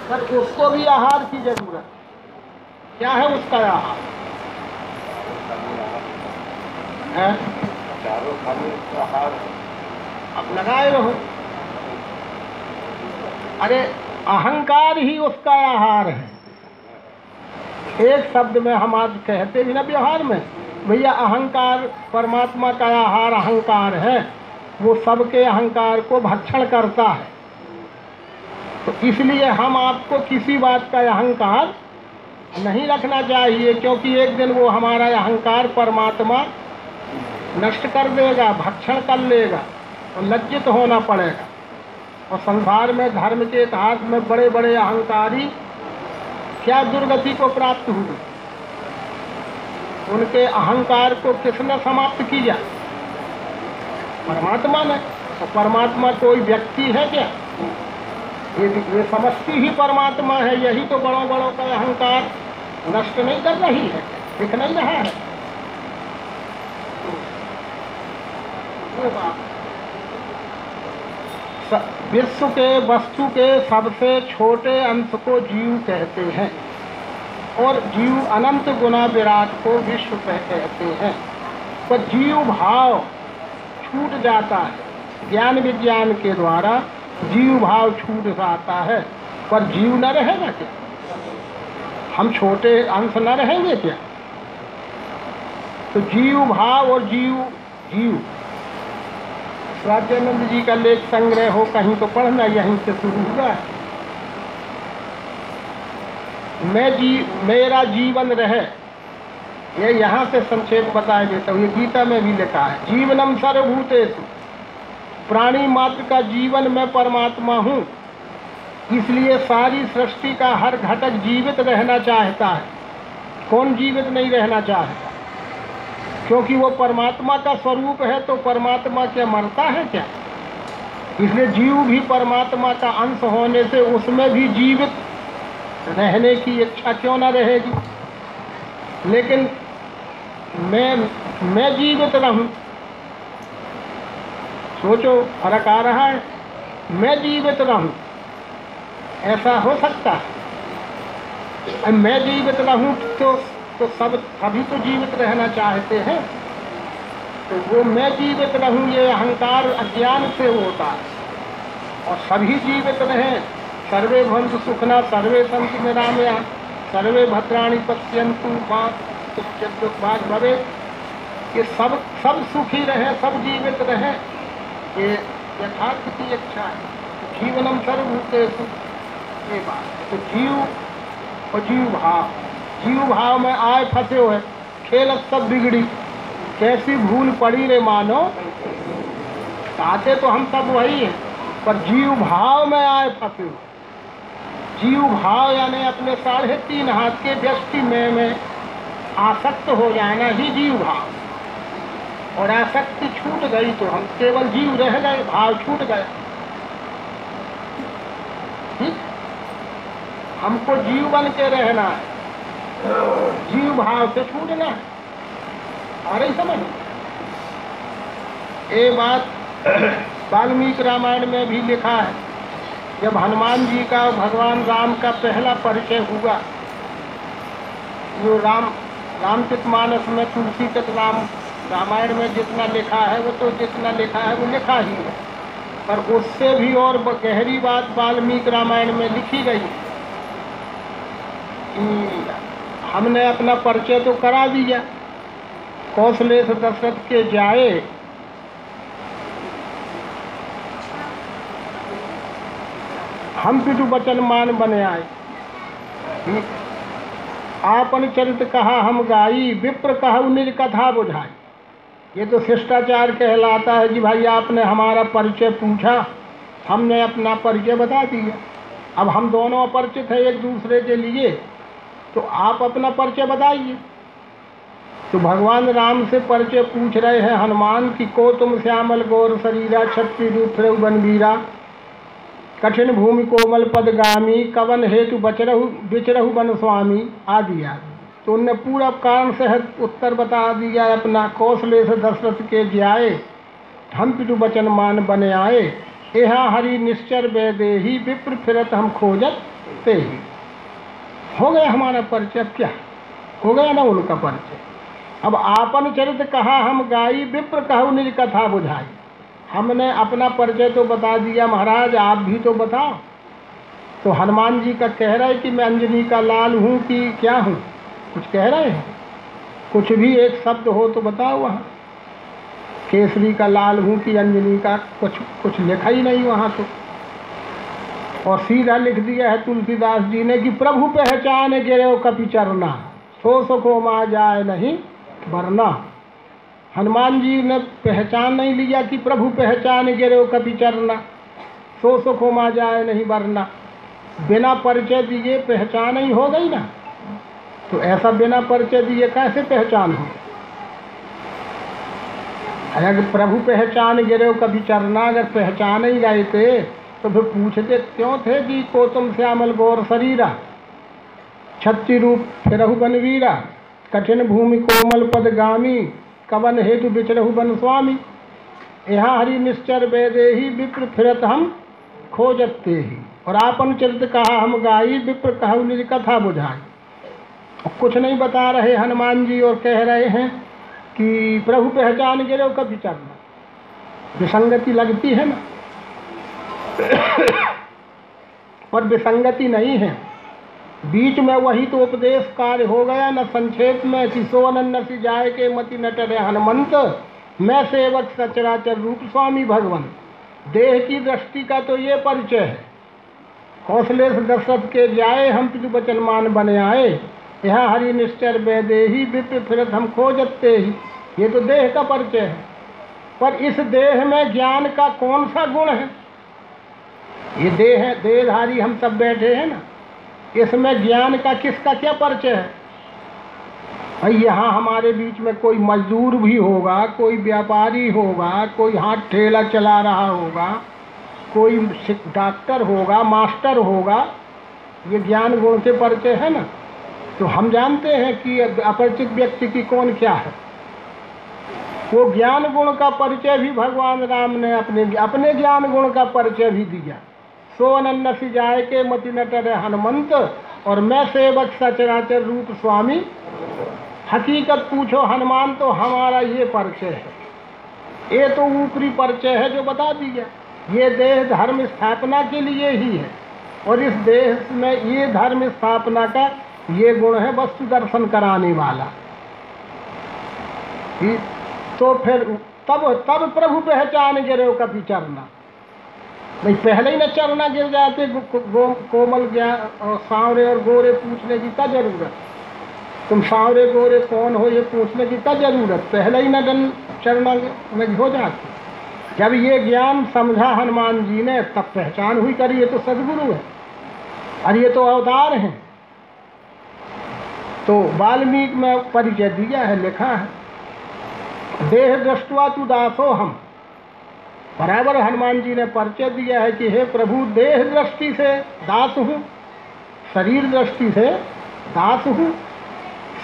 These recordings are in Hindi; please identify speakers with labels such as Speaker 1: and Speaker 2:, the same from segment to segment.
Speaker 1: पर उसको भी आहार की जरूरत। क्या है उसका आहार है?
Speaker 2: चारों खाने का आहार
Speaker 1: अब लगाए रहो। अरे अहंकार ही उसका आहार है। एक शब्द में हम आज कहते भी ना व्यवहार में, भैया अहंकार परमात्मा का आहार अहंकार है, वो सबके अहंकार को भक्षण करता है। तो इसलिए हम आपको किसी बात का अहंकार नहीं रखना चाहिए, क्योंकि एक दिन वो हमारा अहंकार परमात्मा नष्ट कर देगा, भक्षण कर लेगा और लज्जित होना पड़ेगा। और संसार में धर्म के इतिहास में बड़े बड़े अहंकारी क्या दुर्गति को प्राप्त हुए, उनके अहंकार को किसने समाप्त किया? परमात्मा ने। तो परमात्मा कोई व्यक्ति है क्या? ये समष्टि ही परमात्मा है। यही तो बड़ों बड़ों का अहंकार नष्ट नहीं कर रही है, दिख नहीं रहा है। विश्व के वस्तु के सबसे छोटे अंश को जीव कहते हैं और जीव अनंत गुना विराट को विश्व कहते हैं। पर जीव भाव छूट जाता है, ज्ञान विज्ञान के द्वारा जीव भाव छूट जाता है, पर जीव न रहेगा क्या? हम छोटे अंश न रहेंगे क्या? तो जीव भाव और जीव राज्यानंद जी का लेख संग्रह हो कहीं तो पढ़ना, यहीं से शुरू हुआ है। मेरा जीवन रहे, ये यहाँ से संक्षेप बताया देता हूँ। ये गीता में भी लिखा है, जीवनम सर्वभूतेषु, प्राणी मात्र का जीवन मैं परमात्मा हूँ। इसलिए सारी सृष्टि का हर घटक जीवित रहना चाहता है। कौन जीवित नहीं रहना चाहता? क्योंकि वो परमात्मा का स्वरूप है। तो परमात्मा क्या मरता है क्या? इसलिए जीव भी परमात्मा का अंश होने से उसमें भी जीवित रहने की इच्छा क्यों न रहेगी? लेकिन मैं जीवित रहूं, सोचो फर्क आ रहा है। मैं जीवित रहूं, ऐसा हो सकता है? मैं जीवित रहूं तो सभी तो जीवित रहना चाहते हैं। तो वो मैं जीवित रहूं, ये अहंकार अज्ञान से होता है। और सभी जीवित रहें, सर्वे भवन्तु सुखिनः सर्वे सन्तु निरामया सर्वे भद्राणि पश्यन्तु मा कश्चित् दुःखभाग् भवेत्। ये सब सुखी रहें, सब जीवित रहें, ये यथार्थ की इच्छा है। जीवनम सर्वभूतेषु, ये बात। तो जीव और जीव भाव में आए फंसे हुए, खेल सब बिगड़ी। कैसी भूल पड़ी रे मानो, चाहते तो हम सब वही हैं, पर जीव भाव में आए फंसे हुए। जीव भाव यानी अपने 3.5 हाथ के व्यष्टि में आसक्त हो जाना ही जीव भाव। और आसक्ति छूट गई तो हम केवल जीव रह गए, भाव छूट गया। हमको जीव बन के रहना है, जीव भाव से छूटना है। आ रही समझ? ये बात वाल्मीकि रामायण में भी लिखा है। जब हनुमान जी का भगवान राम का पहला परिचय हुआ, जो रामचरितमानस में तुलसीचरित रामायण में जितना लिखा है वो तो जितना लिखा है वो लिखा ही है, पर उससे भी और गहरी बात वाल्मीकि रामायण में लिखी गई है। हमने अपना परिचय तो करा दिया, कौशलेश दशरथ के जाए हम पितु वचन मान बने आए। आपन चरित कहा हम गाई, विप्र कहु निज कथा बुझाई। ये तो शिष्टाचार कहलाता है कि भाई आपने हमारा परिचय पूछा, हमने अपना परिचय बता दिया। अब हम दोनों अपरिचित हैं एक दूसरे के लिए, तो आप अपना परिचय बताइए। तो भगवान राम से परिचय पूछ रहे हैं हनुमान की, को तुम श्यामल गौर शरीरा छत्ती रूप बनवीरा कठिन भूमि कोमल पदगामी कवन हेतु बिचरहु वन स्वामी आदि आदि। तो उनने पूरा कारण सहित उत्तर बता दिया अपना। कौशलेश दशरथ के जाए हम पितु वचन मान बने आए, यहाँ हरि निश्चर वैदेही विप्र फिरत हम खोजत ते ही। हो गया हमारा परिचय। अब क्या हो गया ना उनका परिचय। अब आपन चरित कहा हम गाई, विप्र कहु निज कथा बुझाई। हमने अपना परिचय तो बता दिया, महाराज आप भी तो बताओ। तो हनुमान जी का कह रहे कि मैं अंजनी का लाल हूँ कि क्या हूँ, कुछ कह रहे हैं? कुछ भी एक शब्द हो तो बताओ वहाँ। केसरी का लाल हूँ कि अंजनी का, कुछ लिखा ही नहीं वहाँ तो। और सीधा लिख दिया है तुलसीदास जी ने कि प्रभु पहचान गिरे कपि चरना, सो सुखो मा जाए नहीं वरना। हनुमान जी ने पहचान नहीं लिया कि प्रभु पहचान गिरे कपि चरना, सो सुखो मा जाए नहीं वरना। बिना परिचय दिए पहचान ही हो गई ना। तो ऐसा बिना परिचय दिए कैसे पहचान हो? अगर प्रभु पहचान गिरे कभी चरना, अगर पहचान ही गए थे तो फिर पूछते क्यों थे कि को तुम श्यामल गौर शरीरा, छत्ती रूप फिरहु बनवीरा, कठिन भूमि कोमल पद गामी, कवन हेतु बिचरहु बन स्वामी। यहाँ हरि निश्चर वैदेही विप्र फिरत हम खोजते ही। और आपन चरित कहा हम गाई, विप्र कहु निज कथा बुझाई। कुछ नहीं बता रहे हनुमान जी और कह रहे हैं कि प्रभु पहचान गिरे कभी चरना। विसंगति लगती है ना, पर विसंगति नहीं है। बीच में वही तो उपदेश कार्य हो गया न संक्षेप में कि सो अनन्न सी जाए के मति नटरे हनुमंत, मैं सेवक सचराचर रूप स्वामी भगवंत। देह की दृष्टि का तो ये परिचय है। हौसले से दशरथ के जाए हम पितु बचन मान बने आए, यहाँ हरि निश्चर वैदेही विप्र फिरत हम खोजते ही। ये तो देह का परिचय है। पर इस देह में ज्ञान का कौन सा गुण है? ये देह है, देहधारी हम सब बैठे हैं ना, इसमें ज्ञान का किसका क्या परिचय है? भाई यहाँ हमारे बीच में कोई मजदूर भी होगा, कोई व्यापारी होगा, कोई हाथ ठेला चला रहा होगा, कोई डॉक्टर होगा, मास्टर होगा। ये ज्ञान गुण के परिचय है ना। तो हम जानते हैं कि अपरिचित व्यक्ति की कौन क्या है। वो ज्ञान गुण का परिचय भी भगवान राम ने अपने ज्ञान गुण का परिचय भी दिया। सो अनन्न सी जाए के मति नटरे हनुमंत, और मैं सेवक सचराचर रूप स्वामी। हकीकत पूछो हनुमान तो हमारा ये परिचय है। ये तो ऊपरी परिचय है जो बता दिया। ये देह धर्म स्थापना के लिए ही है, और इस देह में ये धर्म स्थापना का ये गुण है वस्तु दर्शन कराने वाला। तो फिर तब प्रभु पहचान गिरे कभी चरना। नहीं पहले ही न चरना गिर जाते। कोमल ज्ञान और सांवरे और गोरे पूछने की क्या जरूरत? तुम सांवरे गोरे कौन हो ये पूछने की क्या जरूरत? पहले ही न चरना में हो जाती। जब ये ज्ञान समझा हनुमान जी ने तब पहचान हुई करी ये तो सदगुरु है और ये तो अवतार हैं। तो वाल्मीकि में परिचय दिया है, लिखा है देह दृष्टवा तु दासो हम। बराबर हनुमान जी ने परिचय दिया है कि हे प्रभु देह दृष्टि से दास हूँ, शरीर दृष्टि से दास हूँ।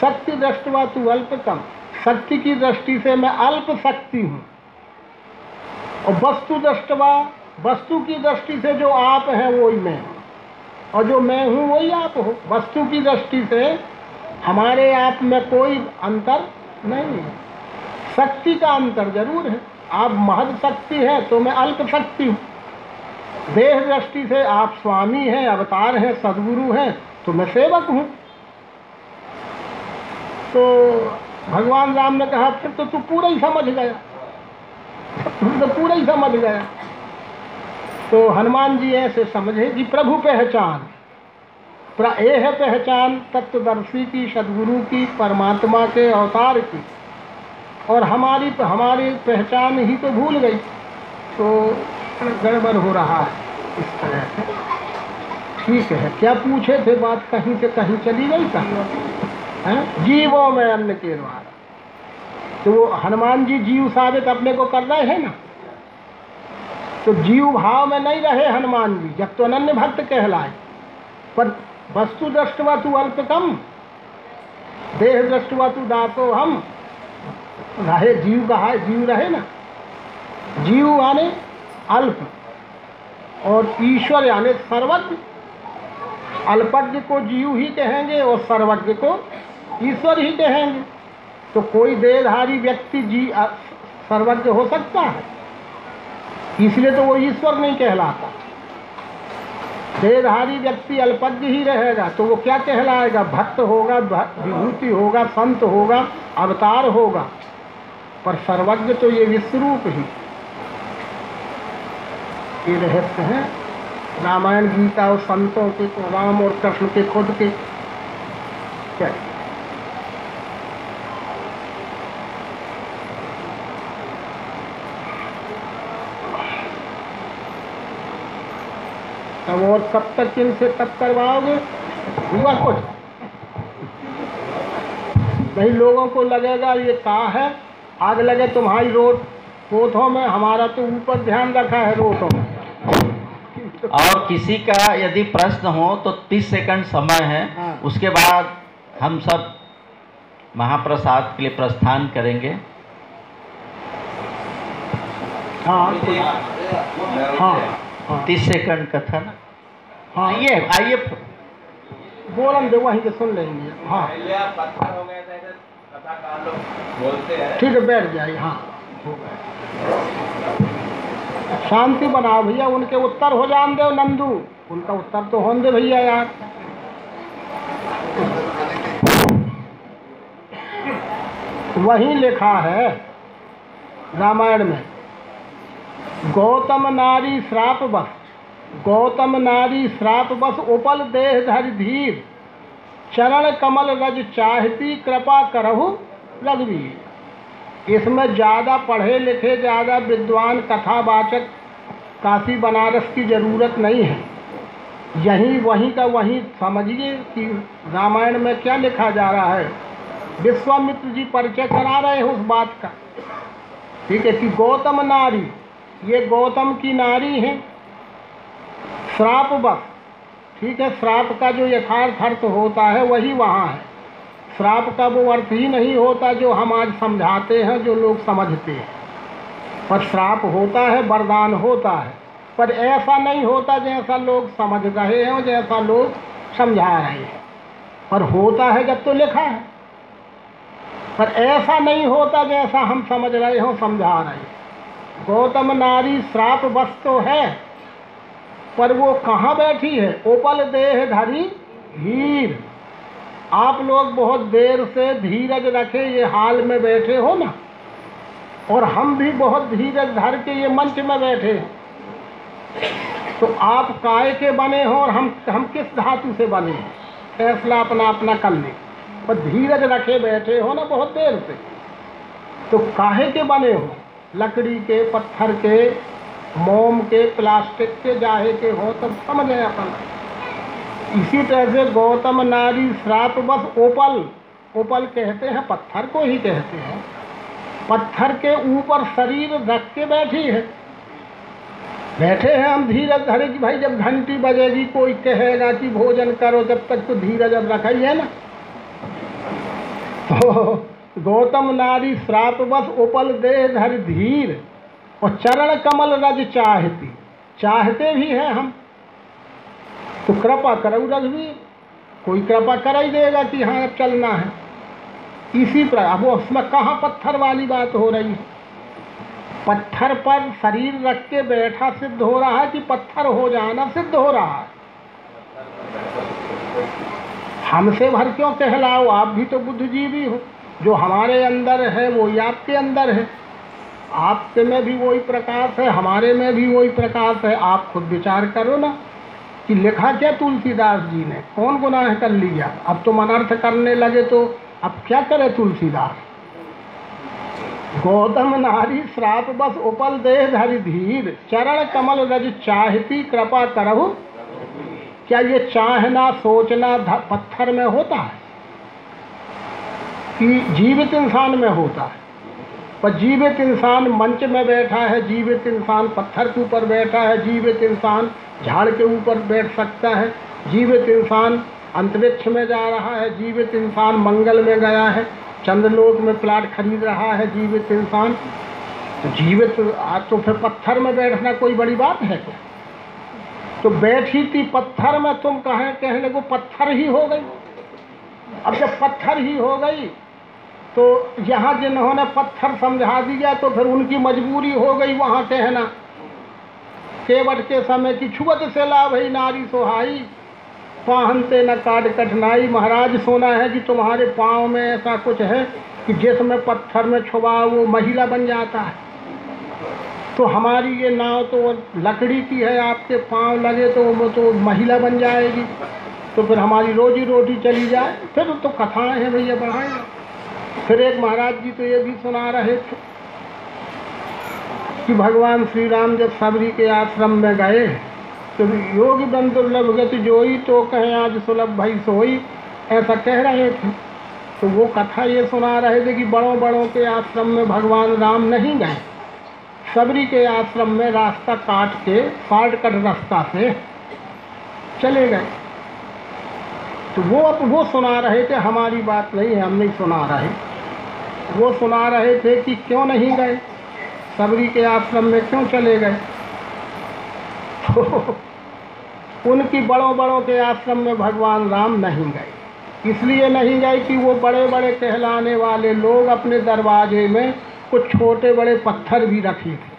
Speaker 1: शक्ति दृष्टवा तु अल्पतम, शक्ति की दृष्टि से मैं अल्प शक्ति हूँ। और वस्तु दृष्टवा, वस्तु की दृष्टि से जो आप हैं वही मैं हूँ, और जो मैं हूँ वही आप हो। वस्तु की दृष्टि से हमारे आप में कोई अंतर नहीं है। शक्ति का अंतर जरूर है। आप महद शक्ति है तो मैं अल्प शक्ति हूँ। देह दृष्टि से आप स्वामी हैं, अवतार हैं, सद्गुरु हैं, तो मैं सेवक हूँ। तो भगवान राम ने कहा फिर तो तू पूरा ही समझ गया, तो पूरा ही समझ गया। तो हनुमान जी ऐसे समझे कि प्रभु पहचान, ये है पहचान तत्वदर्शी की, सद्गुरु की, परमात्मा के अवतार की। और हमारी पहचान ही तो भूल गई, तो गड़बड़ हो रहा है इस तरह से। ठीक है, क्या पूछे थे बात? कहीं से कहीं चली गई कहीं। जीवों में अन्न के द्वारा, तो वो हनुमान जी जीव साबित अपने को कर रहे हैं ना। तो जीव भाव में नहीं रहे हनुमान जी, जब तो अनन्य भक्त कहलाए। पर वस्तु दृष्टवा तू अल्पतम, देह दृष्टवा तू दासो हम। रहे जीव कहा, जीव रहे ना। जीव माने अल्प, और ईश्वर यानी सर्वज्ञ। अल्पज्ञ को जीव ही कहेंगे और सर्वज्ञ को ईश्वर ही कहेंगे। तो कोई देहधारी व्यक्ति सर्वज्ञ हो सकता है? इसलिए तो वो ईश्वर नहीं कहलाता। देहधारी व्यक्ति अल्पज्ञ ही रहेगा तो वो क्या कहलाएगा? भक्त होगा, विभूति होगा, संत होगा, अवतार होगा। पर सर्वज्ञ तो ये विश्वरूप ही। ये रहस्य है रामायण गीता और संतों के, तो राम और कृष्ण के खुद के। क्या अब और कब तक इनसे तब करवाओगे? हुआ कुछ नहीं। लोगों को लगेगा ये कहाँ है, आग लगे तुम्हारी रोटों में, हमारा तो ऊपर ध्यान रखा है रोटों में।
Speaker 3: और किसी का यदि प्रश्न हो तो 30 सेकंड समय है।
Speaker 1: हाँ।
Speaker 3: उसके बाद हम सब महाप्रसाद के लिए प्रस्थान करेंगे।
Speaker 1: हाँ हाँ हाँ
Speaker 3: 30 सेकंड का था ना।
Speaker 1: हाँ
Speaker 3: आइए
Speaker 1: बोलन दे, वहीं के सुन लेंगे। हाँ
Speaker 2: पत्थर हो गए थे, कथाकार लोग बोलते हैं।
Speaker 1: ठीक है, बैठ जाइए। हाँ हो गए। शांति बनाओ भैया, उनके उत्तर हो जान दो नंदू, उनका उत्तर तो होने दे भैया यार। वहीं लिखा है रामायण में, गौतम नारी श्राप बस, गौतम नारी श्राप बस उपल देह धर धीर, चरण कमल रज चाहती कृपा करहु रघुवीर। इसमें ज़्यादा पढ़े लिखे, ज़्यादा विद्वान कथावाचक काशी बनारस की ज़रूरत नहीं है। यहीं वहीं का वहीं समझिए कि रामायण में क्या लिखा जा रहा है। विश्वामित्र जी परिचय करा रहे हैं उस बात का, ठीक है, कि गौतम नारी, ये गौतम की नारी है। श्राप बस, ठीक है, श्राप का जो यथार्थ अर्थ होता है वही वहाँ है। श्राप का वो अर्थ ही नहीं होता जो हम आज समझाते हैं, जो लोग समझते हैं। पर श्राप होता है, वरदान होता है, पर ऐसा नहीं होता जैसा लोग समझ रहे हैं और जैसा लोग समझा रहे हैं। पर होता है जब तो लिखा है, पर ऐसा नहीं होता जैसा हम समझ रहे हो, समझा रहे हैं। गौतम नारी श्राप बस तो है, पर वो कहाँ बैठी है? उपल देह धरी धीर। आप लोग बहुत देर से धीरज रखे ये हाल में बैठे हो ना, और हम भी बहुत धीरज धर के ये मंच में बैठे हैं। तो आप काय के बने हो और हम किस धातु से बने हैं? फैसला अपना अपना कर लें। पर धीरज रखे बैठे हो ना बहुत देर से, तो काहे के बने हो? लकड़ी के, पत्थर के, मोम के, प्लास्टिक के, जाहे के हो, तब समझे अपन। इसी तरह से गौतम नारी श्राप बस ओपल, ओपल कहते हैं पत्थर को ही कहते हैं। पत्थर के ऊपर शरीर रख के बैठी है, बैठे हैं हम धीरज धरे कि भाई जब घंटी बजेगी कोई कहेगा कि भोजन करो, जब तक तो धीरज अब रखा ही है ना। तो गौतम नारी श्राप बस उपल देह धर धीर, और चरण कमल रज चाहती, चाहते भी हैं हम। तो कृपा करो रघुवीर, कोई कृपा कर ही देगा कि हाँ अब चलना है। इसी पर अब उसमें कहाँ पत्थर वाली बात हो रही है? पत्थर पर शरीर रख के बैठा सिद्ध हो रहा है कि पत्थर हो जाना सिद्ध हो रहा है? हमसे भर क्यों कहलाओ? आप भी तो बुद्धिजीवी हो। जो हमारे अंदर है वो ही आपके अंदर है, आपके में भी वही प्रकाश है, हमारे में भी वही प्रकाश है। आप खुद विचार करो ना कि लिखा क्या तुलसीदास जी ने, कौन गुनाह कर लिया? अब तो अनर्थ करने लगे तो अब क्या करे तुलसीदास? गौतम नारी श्राप बस उपल देह धरि धीर, चरण कमल रज चाहती कृपा करहु। क्या ये चाहना सोचना पत्थर में होता है कि जीवित इंसान में होता है? पर जीवित इंसान मंच में बैठा है, जीवित इंसान पत्थर के ऊपर बैठा है, जीवित इंसान झाड़ के ऊपर बैठ सकता है, जीवित इंसान अंतरिक्ष में जा रहा है, जीवित इंसान मंगल में गया है, चंद्रलोक में प्लाट खरीद रहा है जीवित इंसान। तो जीवित आज तो फिर पत्थर में बैठना कोई बड़ी बात है क्या? तो बैठी थी पत्थर में, तुम कहने लगो पत्थर ही हो गई। अब जब पत्थर ही हो गई तो यहाँ जिन्होंने पत्थर समझा दिया तो फिर उनकी मजबूरी हो गई वहाँ कहना केवट के समय की छुअत से लाभ ही नारी सोहाई, पाहनते न काट कठिनाई। महाराज सुना है कि तुम्हारे पाँव में ऐसा कुछ है कि जिसमें पत्थर में छुआ वो महिला बन जाता है। तो हमारी ये नाव तो लकड़ी की है, आपके पाँव लगे तो वो तो महिला बन जाएगी, तो फिर हमारी रोजी रोटी चली जाए। फिर तो कथाएं हैं भैया बढ़ाएं। फिर एक महाराज जी तो ये भी सुना रहे थे कि भगवान श्री राम जब सबरी के आश्रम में गए तो योगी बन दुर्लभ गति जोई, तो कहें आज सुलभ भई सोई, ऐसा कह रहे थे। तो वो कथा ये सुना रहे थे कि बड़ों बड़ों के आश्रम में भगवान राम नहीं गए, सबरी के आश्रम में रास्ता काट के शॉर्टकट रास्ता से चले गए। तो वो सुना रहे थे, हमारी बात नहीं है, हम नहीं सुना रहे। वो सुना रहे थे कि क्यों नहीं गए, सबरी के आश्रम में क्यों चले गए। तो उनकी बड़ों बड़ों के आश्रम में भगवान राम नहीं गए। इसलिए नहीं गए कि वो बड़े बड़े कहलाने वाले लोग अपने दरवाजे में कुछ छोटे बड़े पत्थर भी रखे थे,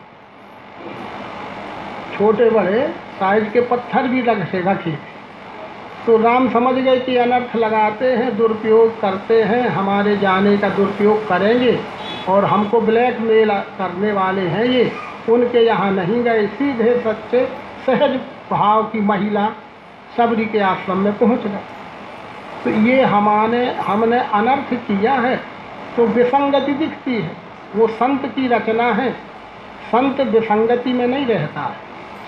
Speaker 1: छोटे बड़े साइज के पत्थर भी रखे थे। तो राम समझ गए कि अनर्थ लगाते हैं, दुरुपयोग करते हैं, हमारे जाने का दुरुपयोग करेंगे और हमको ब्लैकमेल करने वाले हैं ये। उनके यहाँ नहीं गए, सीधे सच्चे सहज भाव की महिला सबरी के आश्रम में पहुँच गए। तो ये हमने अनर्थ किया है तो विसंगति दिखती है। वो संत की रचना है, संत विसंगति में नहीं रहता है,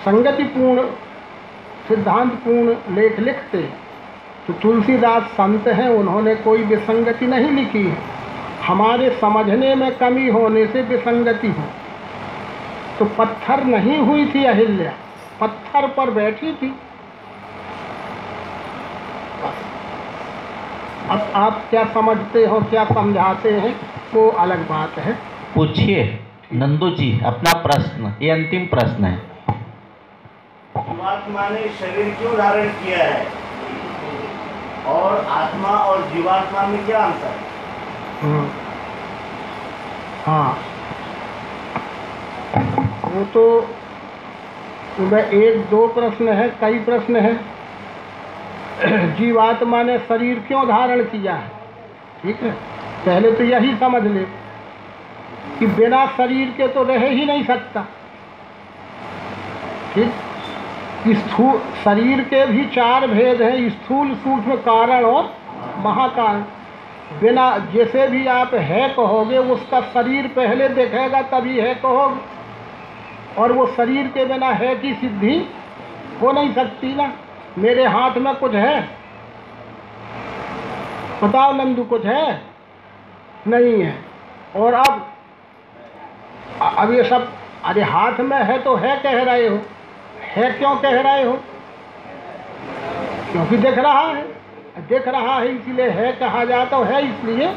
Speaker 1: संगतिपूर्ण सिद्धांतपूर्ण लेख लिखते हैं। तो तुलसीदास संत हैं, उन्होंने कोई विसंगति नहीं लिखी है। हमारे समझने में कमी होने से विसंगति हो। तो पत्थर नहीं हुई थी अहिल्या, पत्थर पर बैठी थी। अब आप क्या समझते हो, क्या समझाते हैं, वो अलग बात है।
Speaker 3: पूछिए नंदू जी अपना प्रश्न, ये अंतिम प्रश्न है।
Speaker 4: जीवात्मा ने शरीर क्यों धारण किया है और आत्मा और जीवात्मा में क्या अंतर है?
Speaker 1: हाँ, वो तो एक दो प्रश्न है, कई प्रश्न है। जीवात्मा ने शरीर क्यों धारण किया है, ठीक है। पहले तो यही समझ ले कि बिना शरीर के तो रह ही नहीं सकता, ठीक। स्थूल शरीर के भी चार भेद हैं, स्थूल सूक्ष्म कारण और महाकारण। बिना जैसे भी आप है कहोगे उसका शरीर पहले देखेगा तभी है कहोगे, और वो शरीर के बिना है की सिद्धि हो नहीं सकती ना। मेरे हाथ में कुछ है, बताओ नंदू, कुछ है? नहीं है। और अब ये सब, अरे हाथ में है तो है कह रहे हो, है क्यों कह रहे हो? क्योंकि दिख रहा है, दिख रहा है इसलिए है कहा जाता है, इसलिए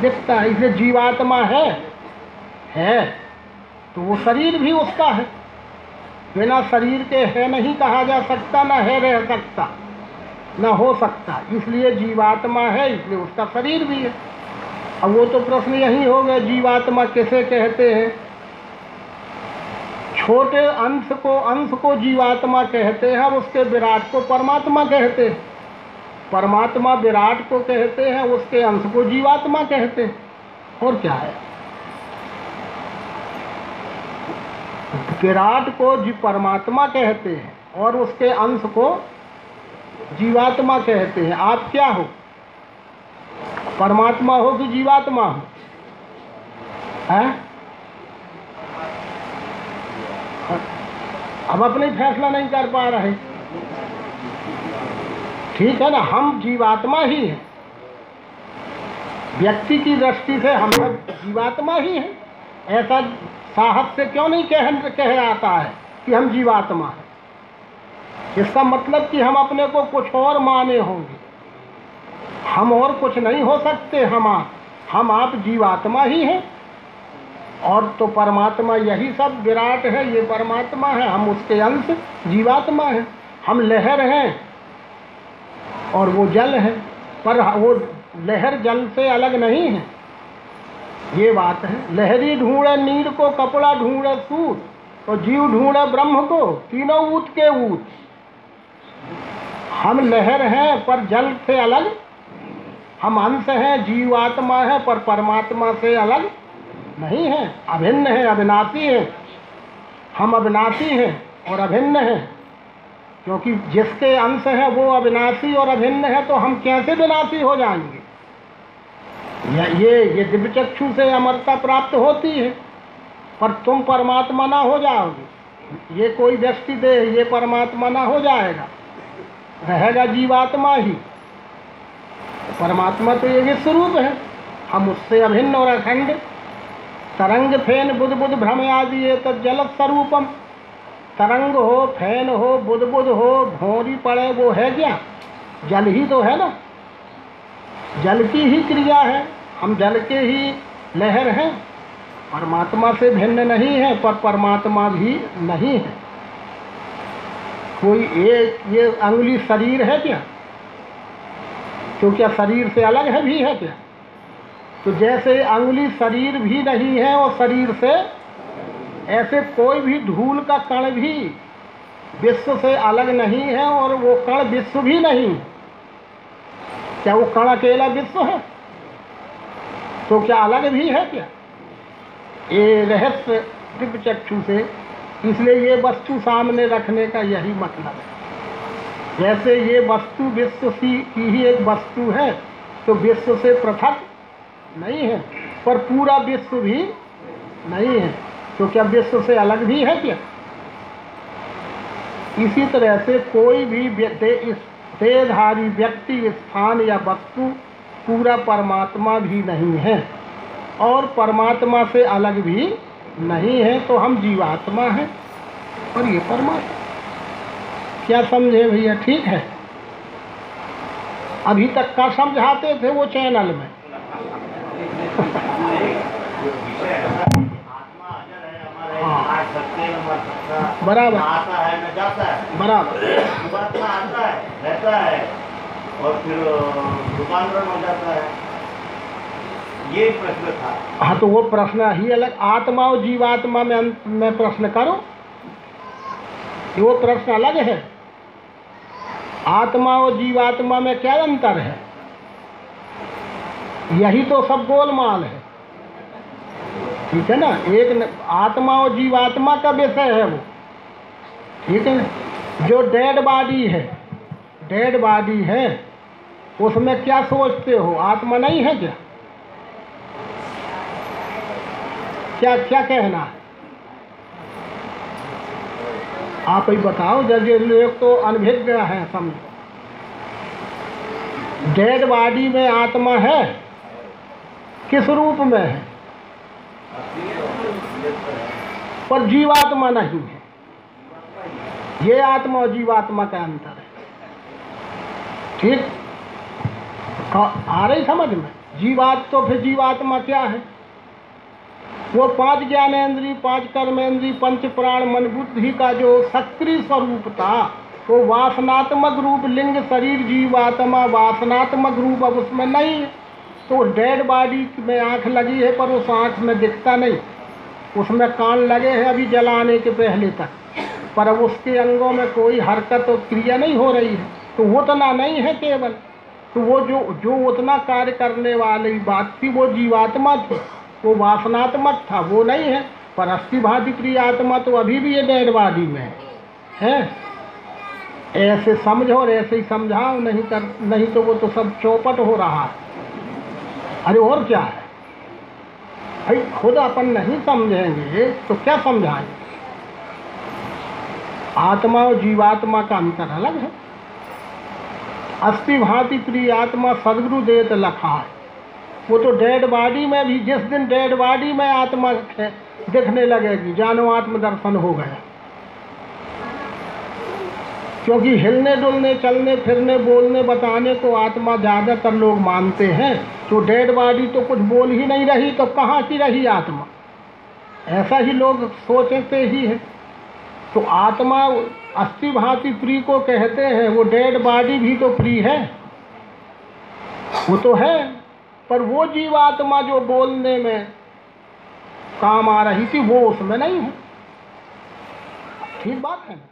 Speaker 1: दिखता है, इसलिए जीवात्मा है तो वो शरीर भी उसका है। बिना शरीर के है नहीं कहा जा सकता, ना है रह सकता, ना हो सकता, इसलिए जीवात्मा है, इसलिए उसका शरीर भी है। अब वो तो प्रश्न यही हो गया, जीवात्मा किसे कहते हैं? छोटे अंश को जीवात्मा कहते हैं और उसके विराट को परमात्मा कहते हैं। परमात्मा विराट को कहते हैं, उसके अंश को जीवात्मा कहते हैं। और क्या है? विराट को परमात्मा कहते हैं और उसके अंश को जीवात्मा कहते हैं। आप क्या हो? परमात्मा हो कि जीवात्मा हो? हैं? अब अपने फैसला नहीं कर पा रहे, ठीक है ना। हम जीवात्मा ही हैं, व्यक्ति की दृष्टि से हम सब जीवात्मा ही हैं। ऐसा साहस से क्यों नहीं कह आता है कि हम जीवात्मा हैं? इसका मतलब कि हम अपने को कुछ और माने होंगे। हम और कुछ नहीं हो सकते, हम आप जीवात्मा ही हैं। और तो परमात्मा यही सब विराट है, ये परमात्मा है, हम उसके अंश जीवात्मा है। हम लहर हैं और वो जल है, पर वो लहर जल से अलग नहीं है, ये बात है। लहरी ढूंढे नीर को, कपड़ा ढूंढे सूत, तो जीव ढूंढे ब्रह्म को, तीनों ऊत के ऊत। हम लहर हैं पर जल से अलग, हम अंश हैं, जीवात्मा है, पर परमात्मा से अलग नहीं है, अभिन्न है, अविनाशी है। हम अविनाशी हैं और अभिन्न हैं, क्योंकि जिसके अंश है वो अविनाशी और अभिन्न है, तो हम कैसे विनाशी हो जाएंगे? ये दिव्य चक्षु से अमरता प्राप्त होती है, पर तुम परमात्मा ना हो जाओगे। ये कोई व्यक्ति देह ये परमात्मा ना हो जाएगा, रहेगा जीवात्मा ही। परमात्मा तो ये स्वरूप है, हम उससे अभिन्न और अखंड। तरंग फेन बुध बुध भ्रम आदि ये तो जल स्वरूपम। तरंग हो, फैन हो, बुध बुध हो, भौरी पड़े, वो है क्या? जल ही तो है ना, जल की ही क्रिया है। हम जल के ही लहर हैं, परमात्मा से भिन्न नहीं है, पर परमात्मा भी नहीं है। कोई एक ये अंगुली शरीर है क्या? तो क्या शरीर से अलग है भी है क्या? तो जैसे अंगुली शरीर भी नहीं है और शरीर से, ऐसे कोई भी धूल का कण भी विश्व से अलग नहीं है और वो कण विश्व भी नहीं। क्या वो कण अकेला विश्व है? तो क्या अलग भी है क्या? ये रहस्य दिव्य चक्षु से, इसलिए ये वस्तु सामने रखने का यही मतलब है। जैसे ये वस्तु विश्व की ही एक वस्तु है, तो विश्व से पृथक नहीं है, पर पूरा विश्व भी नहीं है, तो क्या विश्व से अलग भी है क्या? इसी तरह से कोई भी देहधारी व्यक्ति, स्थान या वस्तु पूरा परमात्मा भी नहीं है और परमात्मा से अलग भी नहीं है, तो हम जीवात्मा हैं और ये परमात्मा। क्या समझे भैया? ठीक है। अभी तक का समझाते थे वो चैनल में।
Speaker 4: आत्मा अजर है, हमारे आज सकते हैं, मर सकता,
Speaker 1: बराबर।
Speaker 4: आता है न जाता है,
Speaker 1: बराबर।
Speaker 4: जीवात्मा आता है, रहता है और फिर रूपांतरण हो जाता है। ये प्रश्न था।
Speaker 1: हाँ, तो वो प्रश्न ही अलग। आत्मा और जीवात्मा में प्रश्न करो, वो प्रश्न अलग है। आत्मा और जीवात्मा में क्या अंतर है? यही तो सब गोलमाल है, ठीक है ना। एक आत्मा और जीवात्मा का विषय है वो, ठीक है ना। जो डेड बॉडी है, डेड बॉडी है, उसमें क्या सोचते हो? आत्मा नहीं है क्या? क्या क्या कहना है? आप ही बताओ। जब ये लोग तो अनभिज्ञ हैं, समझो। डेड बॉडी में आत्मा है, किस रूप में है? पर जीवात्मा नहीं है। ये आत्मा और जीवात्मा का अंतर है, ठीक? आ रही समझ में? तो फिर जीवात्मा क्या है? वो 5 ज्ञानेंद्रिय, 5 कर्मेंद्रिय, 5 प्राण, मन, बुद्धि का जो सक्रिय स्वरूप था, वो वासनात्मक रूप, लिंग, शरीर, जीवात्मा वासनात्मक रूप अब उसमें नहीं है। तो डेड बॉडी में आँख लगी है, पर उस आँख में दिखता नहीं। उसमें कान लगे हैं अभी जलाने के पहले तक, पर अब उसके अंगों में कोई हरकत और क्रिया नहीं हो रही है। तो वो उतना नहीं है केवल। तो वो जो उतना कार्य करने वाली बात थी, वो जीवात्मा थी, वो वासनात्मक था, वो नहीं है। पर अस्थि भांति प्रिय आत्मा तो अभी भी ये डेड बॉडी में है। ऐसे समझो और ऐसे ही समझाओ, नहीं तो वो तो सब चौपट हो रहा है। अरे और क्या है भाई? खुद अपन नहीं समझेंगे तो क्या समझाएंगे? आत्मा और जीवात्मा का अंतर अलग है। अस्थि भांति प्रिय आत्मा सदगुरु देत लखा है। वो तो डेड बॉडी में भी, जिस दिन डेड बॉडी में आत्मा दिखने लगेगी, जानो आत्मदर्शन हो गया। क्योंकि हिलने डुलने, चलने फिरने, बोलने बताने को आत्मा ज़्यादातर लोग मानते हैं। तो डेड बॉडी तो कुछ बोल ही नहीं रही, तो कहाँ की रही आत्मा? ऐसा ही लोग सोचते ही हैं। तो आत्मा अस्थि भांति प्रिय को कहते हैं, वो डेड बॉडी भी तो प्रिय है, वो तो है, पर वो जीवात्मा जो बोलने में काम आ रही थी वो उसमें नहीं है। ठीक बात है ना।